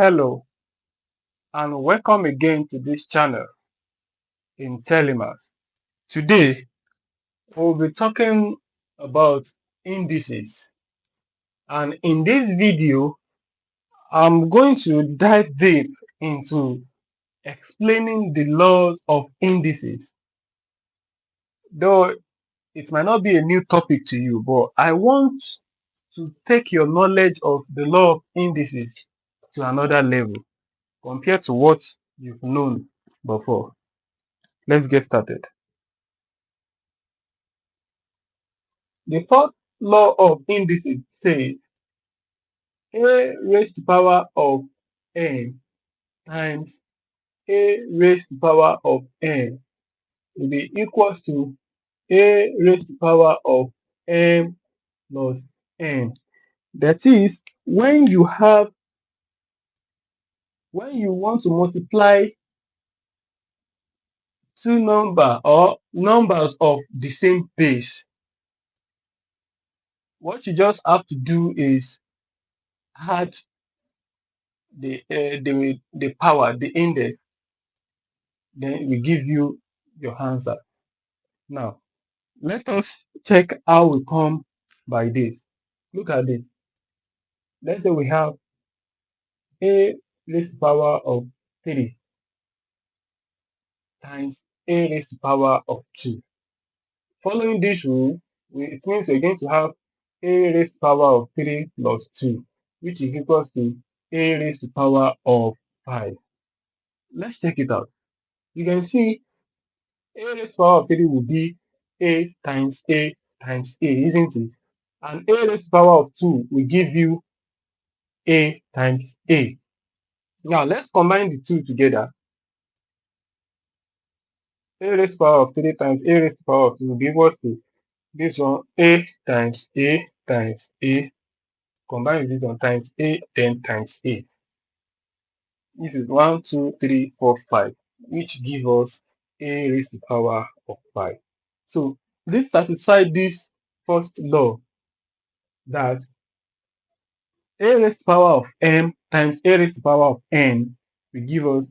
Hello and welcome again to this channel Intellimas. Today we'll be talking about indices, and in this video I'm going to dive deep into explaining the laws of indices. Though it might not be a new topic to you, but I want to take your knowledge of the law of indices to another level compared to what you've known before. Let's get started. The first law of indices says a raised to power of n times a raised to power of n will be equals to a raised to power of m plus n. That is, when you want to multiply two numbers or numbers of the same base, what you just have to do is add the power, the index, then we give you your answer. Now, let us check how we come by this. Look at this. Let's say we have a raised to power of 3 times a raised to power of 2. Following this rule, it means we're going to have a raised to power of 3 plus 2, which is equal to a raised to power of 5. Let's check it out. You can see a raised to power of 3 will be a times a times a, isn't it? And a raised to power of 2 will give you a times a. Now let's combine the two together. A raised to power of 3 times a raised to power of 2 will be equal to this one, a times a times a. Combine with this one times a, then times a. This is 1, 2, 3, 4, 5, which gives us a raised to power of 5. So this satisfies this first law that a raised to power of m times a raised to power of n will give us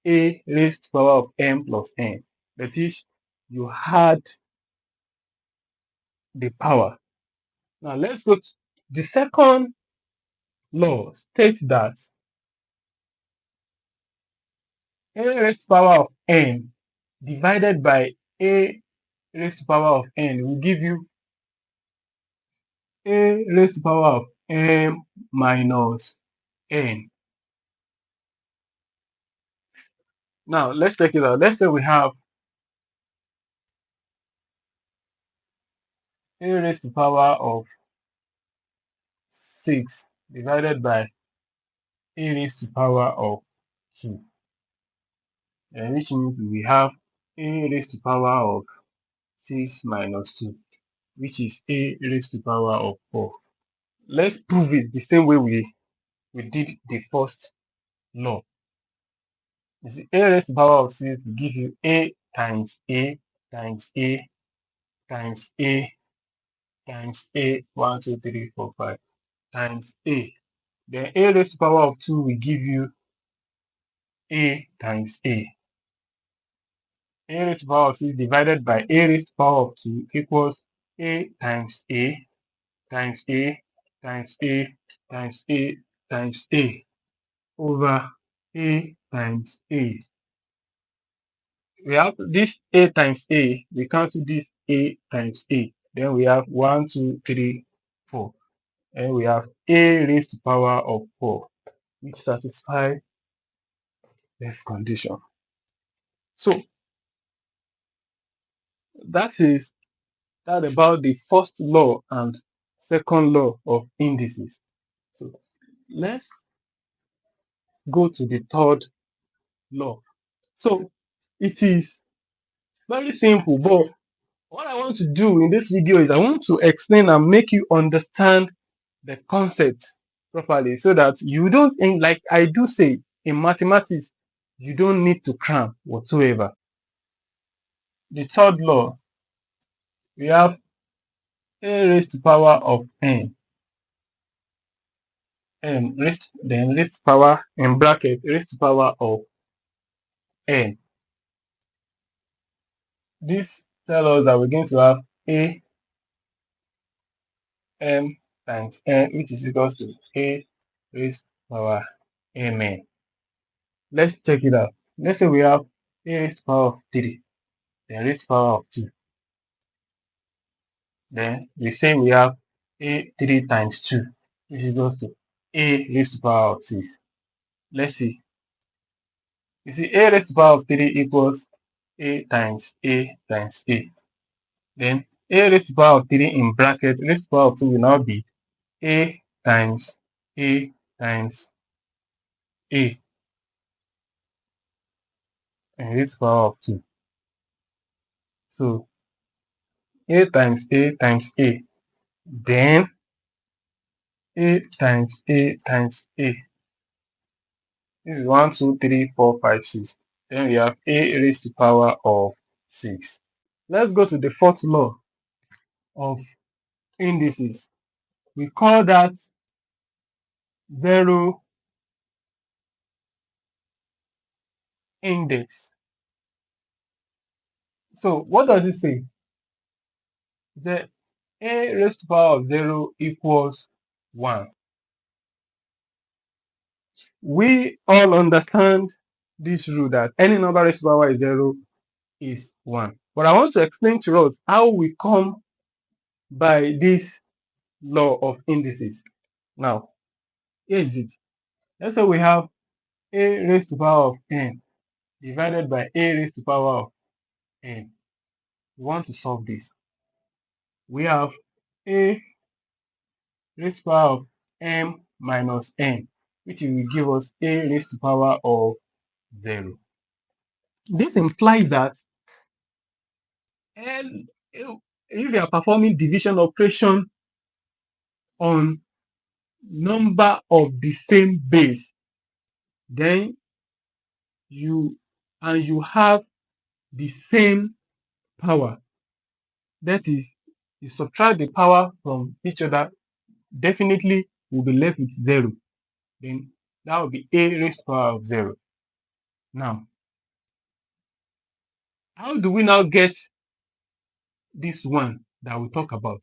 a raised to power of m plus n. That is, you had the power. Now let's go to the second law. States that a raised to power of n divided by a raised to power of n will give you a raised to power of m minus n. Now let's check it out. Let's say we have a raised to power of 6 divided by a raised to power of 2, which means we have a raised to power of 6 minus 2, which is a raised to power of 4. Let's prove it the same way we did the first law. You see, a raised to power of 6 will give you a times a times a times a times a, 1, 2, 3, 4, 5 times a. Then a raised to power of 2 will give you a times a. A raised to power of 6 divided by a raised to power of 2 equals a times a times a times a times a times a over a times a. We have this a times a, we cancel this a times a. Then we have 1, 2, 3, 4. And we have a raised to power of 4, which satisfies this condition. So that about the first law and second law of indices. So let's go to the third law. So it is very simple, but what I want to do in this video is I want to explain and make you understand the concept properly so that you don't think, like I do say in mathematics, you don't need to cram whatsoever. The third law, we have a raised to power of n raised power in bracket raised to power of n. This tells us that we're going to have a m times n, which is equals to a raised power mn. Let's check it out. Let's say we have a raised to power of 3, then raised to power of 2. Then we say we have a 3 times 2, which is equals to a raised to power of 6. Let's see. You see, a raised to power of 3 equals a times a times a. Then a raised to power of 3 in bracket raised to power of 2 will now be a times a times a and raised to power of 2. So a times a times a, then a times a times a. This is 1, 2, 3, 4, 5, 6. Then we have a raised to power of 6. Let's go to the fourth law of indices. We call that zero index. So what does it say? The a raised to power of 0 equals 1. We all understand this rule that any number raised to power of 0 is 1. But I want to explain to us how we come by this law of indices. Now, here is it. Let's say we have a raised to power of n divided by a raised to power of n. We want to solve this. We have a raised to power of m minus n, which will give us a raised to power of 0. This implies that n, if you are performing division operation on number of the same base, then you have the same power. That is, you subtract the power from each other, definitely will be left with 0. Then that will be a raised to power of 0. Now, how do we now get this one that we talk about?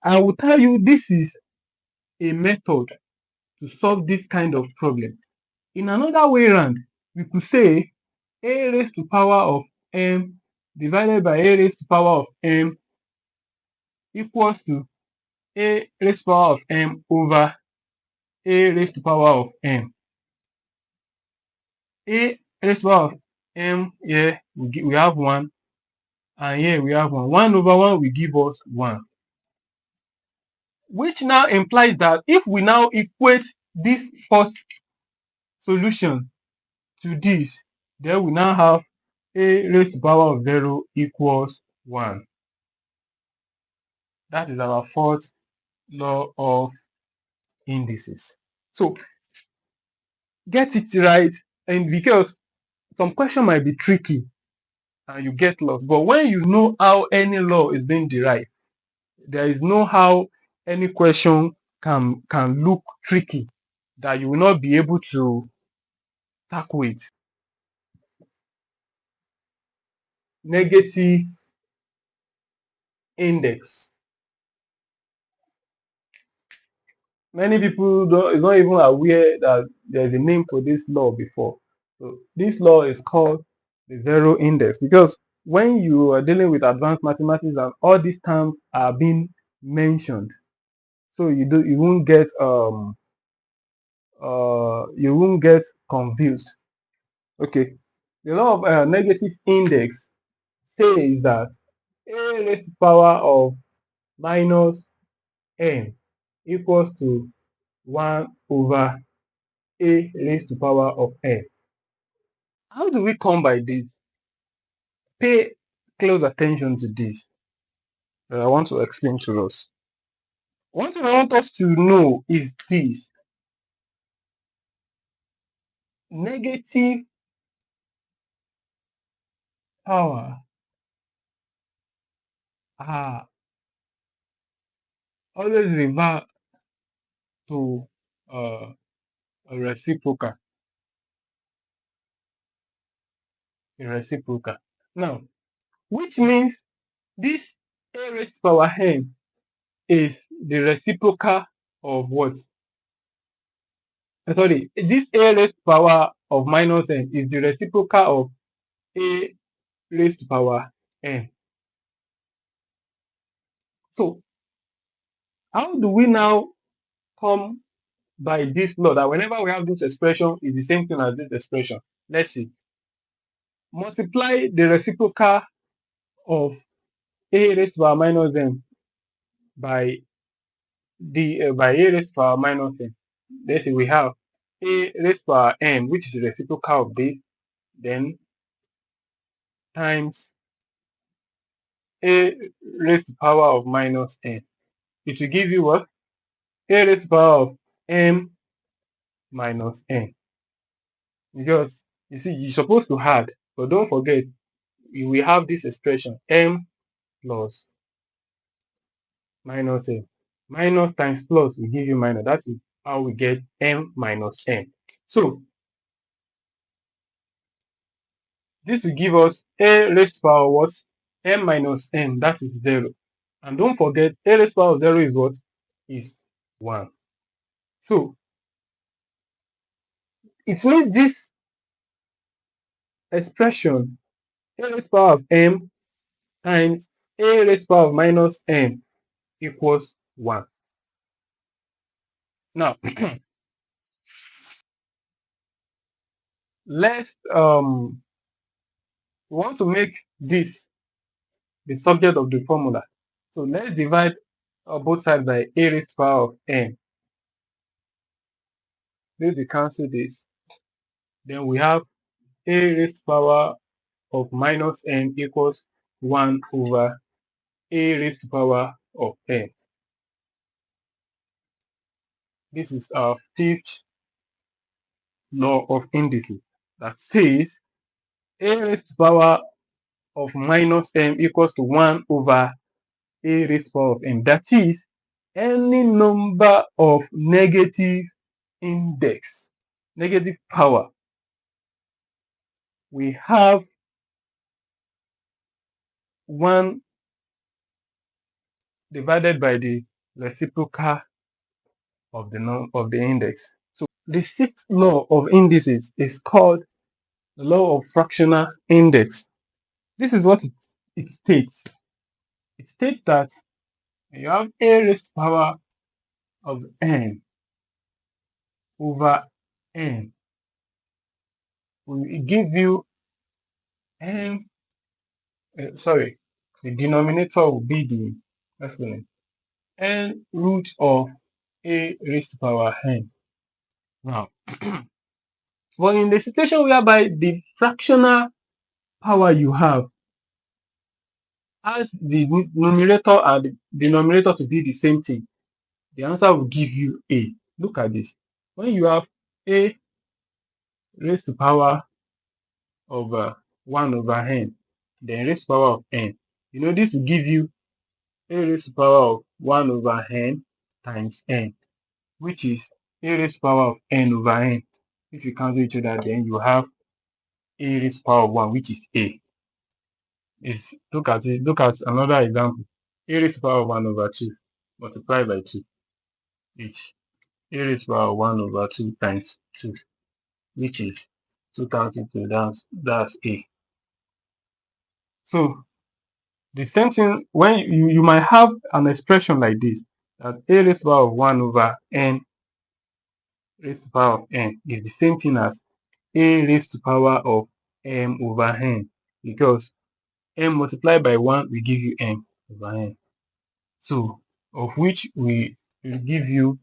I will tell you this is a method to solve this kind of problem. In another way around, we could say a raised to power of m divided by a raised to power of m equals to a raised to power of m over a raised to power of m. A raised to power of m, here we have 1, and here we have 1. 1 over 1 will give us 1. Which now implies that if we now equate this first solution to this, then we now have a raised to power of 0 equals 1. That is our fourth law of indices. So get it right, and because some question might be tricky and you get lost, but when you know how any law is being derived, there is no how any question can look tricky that you will not be able to tackle it. Negative index. Many people is not even aware that there's a name for this law before. So this law is called the zero index, because when you are dealing with advanced mathematics and all these terms are being mentioned, so you won't get confused. Okay, the law of negative index says that a raised to power of minus n equals to 1 over a raised to power of n. How do we come by this? Pay close attention to this. I want to explain to us. One thing I want us to know is this: negative power are always refer to uh, a reciprocal. A reciprocal. Now, which means this a raised to power n is the reciprocal of what? Sorry, this a raised to power of minus n is the reciprocal of a raised to power n. So, how do we now come by this law that whenever we have this expression is the same thing as this expression? Let's see. Multiply the reciprocal of a raised to power minus n by by a raised to power minus n. Let's see, we have a raised to power n, which is the reciprocal of this, then times a raised to power of minus n. It will give you what? A raised to power of m minus n. Because you see, you're supposed to add, but don't forget, we have this expression m plus minus n. Minus times plus will give you minus. That is how we get m minus n. So this will give us a raised to power what? M minus n, that is 0. And don't forget, a raised to power of 0 is what? Is 1. So it means this expression, a raised to power of m times a raised to power of minus n equals 1. Now, let's we want to make this the subject of the formula. So let's divide both sides by a raised to power of n. Let's cancel this. Then we have a raised to power of minus n equals 1 over a raised to power of n. This is our fifth law of indices that says a raised to power of minus n equals to 1 over a raised to power of n. That is any number of negative index, negative power. We have 1 divided by the reciprocal of the index. So the sixth law of indices is called the law of fractional index. This is what it states. It states that you have a raised to power of n over n will give you n. Sorry, the denominator will be the exponent n root of a raised to power n. Now, but in the situation whereby the fractional power you have as the numerator and the denominator to be the same thing, the answer will give you a. Look at this. When you have a raised to power of 1 over n, then raised to power of n, this will give you a raised to power of 1 over n times n, which is a raised to power of n over n. If you cancel each other, then you have a raised to power of 1, which is a. Look at it. Look at another example. A raised to power of 1 over 2 multiplied by 2. It's a raised to power of 1 over 2 times 2, which is 2002. That's a. So the same thing when you might have an expression like this, that a raised to power of 1 over n raised to power of n is the same thing as a raised to power of m over n, because m multiplied by 1 will give you m over n. So of which we will give you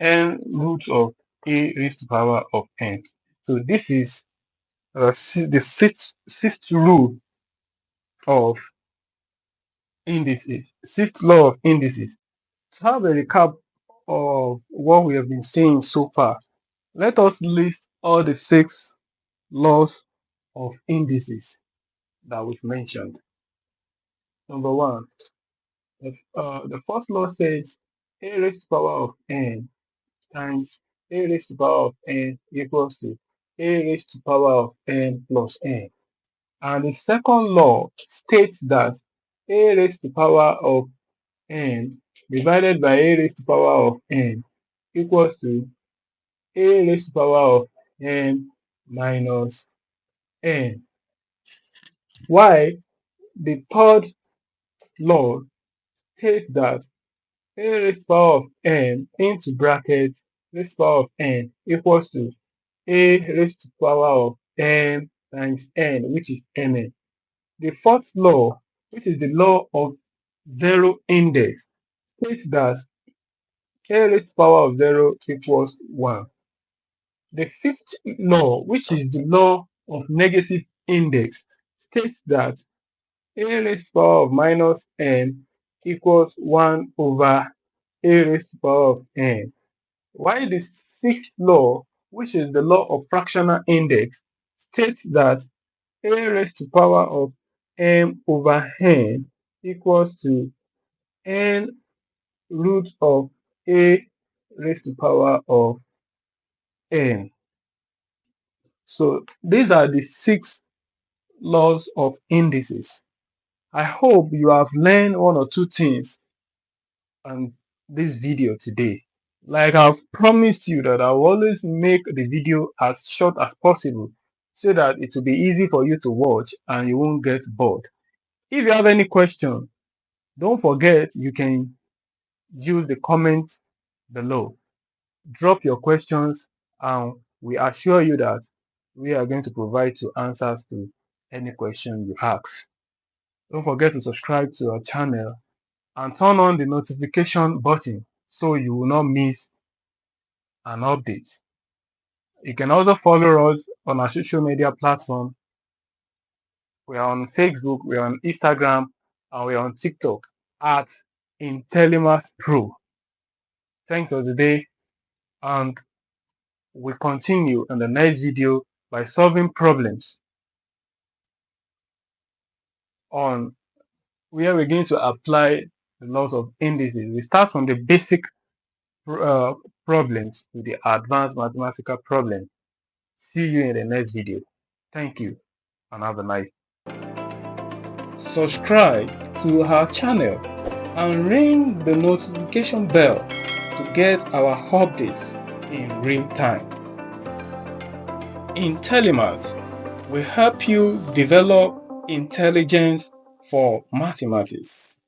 n root of a raised to power of n. So this is the sixth rule of indices, sixth law of indices. To have a recap of what we have been saying so far, let us list all the 6 laws of indices that we've mentioned. Number 1, the first law says a raised to power of n times a raised to the power of n equals to a raised to the power of n plus n. And the second law states that a raised to the power of n divided by a raised to the power of n equals to a raised to the power of n minus n. While the third law states that a raised to the power of n into bracket raised to the power of n equals to a raised to the power of n times n, which is mn. The fourth law, which is the law of zero index, states that a raised to the power of 0 equals 1. The fifth law, which is the law of negative index, states that a raised to the power of minus n equals 1 over a raised to the power of n. While the sixth law, which is the law of fractional index, states that a raised to the power of m over n equals to n root of a raised to the power of n. So these are the 6 laws of indices. I hope you have learned one or two things on this video today. Like I've promised you that I'll always make the video as short as possible so that it will be easy for you to watch and you won't get bored. If you have any question, don't forget you can use the comments below. Drop your questions and we assure you that we are going to provide you answers to any question you ask. Don't forget to subscribe to our channel and turn on the notification button so you will not miss an update. You can also follow us on our social media platform. We are on Facebook, we are on Instagram, and we are on TikTok at Intellimas Pro. Thanks for the day, and we continue in the next video by solving problems on where we're going to apply the laws of indices. We start from the basic problems to the advanced mathematical problems. See you in the next video. Thank you and have a nice day. Subscribe to our channel and ring the notification bell to get our updates in real time. Intellimas will help you develop intelligence for mathematics.